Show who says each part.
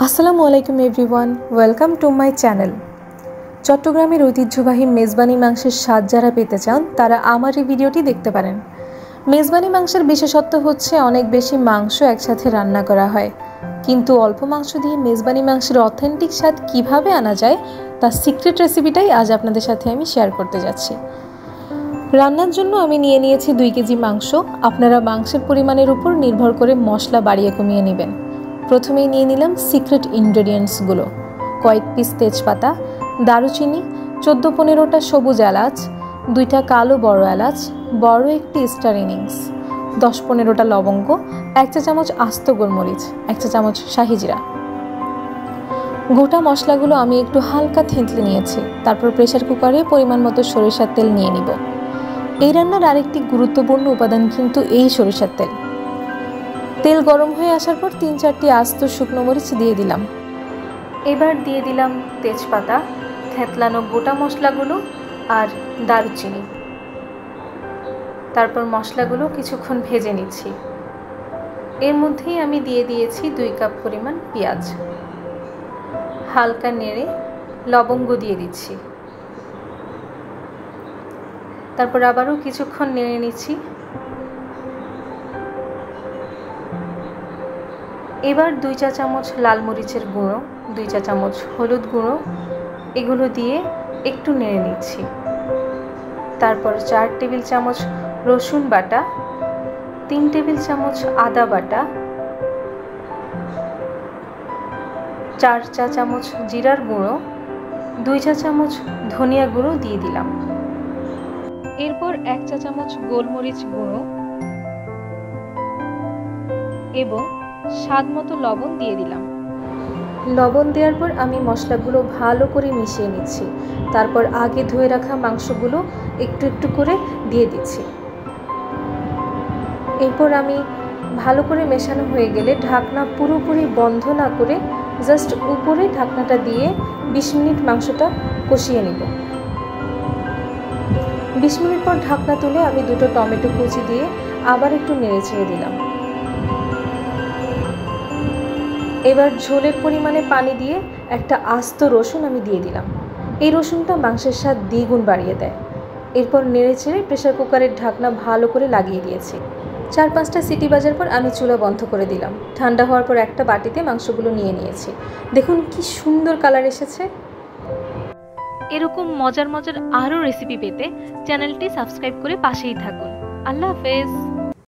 Speaker 1: আসসালামু আলাইকুম everyone, welcome to my channel. চট্টগ্রামের ঐতিহ্যবাহী মেজবানি মাংসের স্বাদ যারা পেতে চান তারা আমার এই ভিডিওটি দেখতে পারেন। মেজবানি মাংসের বিশেষত্ব হচ্ছে অনেক বেশি মাংস একসাথে রান্না করা হয়, কিন্তু অল্প মাংস দিয়ে মেজবানি মাংসের অথেন্টিক স্বাদ কিভাবে আনা যায় তার সিক্রেট রেসিপিটাই আজ আপনাদের সাথে আমি শেয়ার করতে যাচ্ছি। রান্নার জন্য আমি নিয়ে নিয়েছি 2 কেজি মাংস। আপনারা মাংসের পরিমাণের উপর নির্ভর করে মশলা বাড়িয়ে কমিয়ে নেবেন। প্রথমেই নিয়ে নিলাম সিক্রেট ইনগ্রেডিয়েন্টসগুলো: কয়েক পিস তেজপাতা, দারুচিনি, 14-15টা সবুজ এলাচ, 2টা কালো বড় এলাচ, বড় একটি স্টার ইনিংস, 10-15টা লবঙ্গ, 1 চা চামচ আস্ত গোলমরিচ, 1 চা চামচ শাহি জিরা। গোটা মশলাগুলো আমি একটু হালকা থেঁতলে নিয়েছি। তারপর প্রেসার কুকারে পরিমাণ মতো সরিষার তেল নিয়ে নিব। এই রান্নার আরেকটি গুরুত্বপূর্ণ উপাদান কিন্তু এই সরিষার তেল। তেল গরম হয়ে আসার পর 3-4টি আস্ত শুকনো মরিচ দিয়ে দিলাম। এবার দিয়ে দিলাম তেজপাতা, থেঁতলানো গোটা মশলাগুলো আর দারুচিনি। তারপর মশলাগুলো কিছুক্ষণ ভেজে নিচ্ছি। এর মধ্যেই আমি দিয়ে দিয়েছি 2 কাপ পরিমাণ পেঁয়াজ। হালকা নেড়ে লবঙ্গ দিয়ে দিচ্ছি। তারপর আবারও কিছুক্ষণ নেড়ে নিচ্ছি। এবার 2 চা চামচ লাল মরিচের গুঁড়ো, 2 চা চামচ হলুদ গুঁড়ো এগুলো দিয়ে একটু নেড়ে নিচ্ছি। তারপর 4 টেবিল চামচ রসুন বাটা, 3 টেবিল চামচ আদা বাটা, 4 চা চামচ জিরার গুঁড়ো, 2 চা চামচ ধনিয়া গুঁড়ো দিয়ে দিলাম। এরপর 1 চা চামচ গোলমরিচ গুঁড়ো এবং স্বাদ মতো লবণ দিয়ে দিলাম। লবণ দেওয়ার পর আমি মশলাগুলো ভালো করে মিশিয়ে নিচ্ছি। তারপর আগে ধুয়ে রাখা মাংসগুলো একটু একটু করে দিয়ে দিচ্ছি। এরপর আমি ভালো করে মেশানো হয়ে গেলে ঢাকনা পুরোপুরি বন্ধ না করে জাস্ট উপরে ঢাকনাটা দিয়ে 20 মিনিট মাংসটা কষিয়ে নেব। 20 মিনিট পর ঢাকনা তুলে আমি 2টো টমেটো কুচি দিয়ে আবার একটু নেড়ে চেড়ে দিলাম। এবার ঝোলের পরিমাণে পানি দিয়ে একটা আস্ত রসুন আমি দিয়ে দিলাম। এই রসুনটা মাংসের স্বাদ দ্বিগুণ বাড়িয়ে দেয়। এরপর নেড়ে চেড়ে প্রেসার কুকারের ঢাকনা ভালো করে লাগিয়ে দিয়েছি। 4-5টা সিটি বাজার পর আমি চুলা বন্ধ করে দিলাম। ঠান্ডা হওয়ার পর একটা বাটিতে মাংসগুলো নিয়ে নিয়েছি। দেখুন কি সুন্দর কালার এসেছে। এরকম মজার মজার আরও রেসিপি পেতে চ্যানেলটি সাবস্ক্রাইব করে পাশেই থাকুন। আল্লাহ হাফেজ।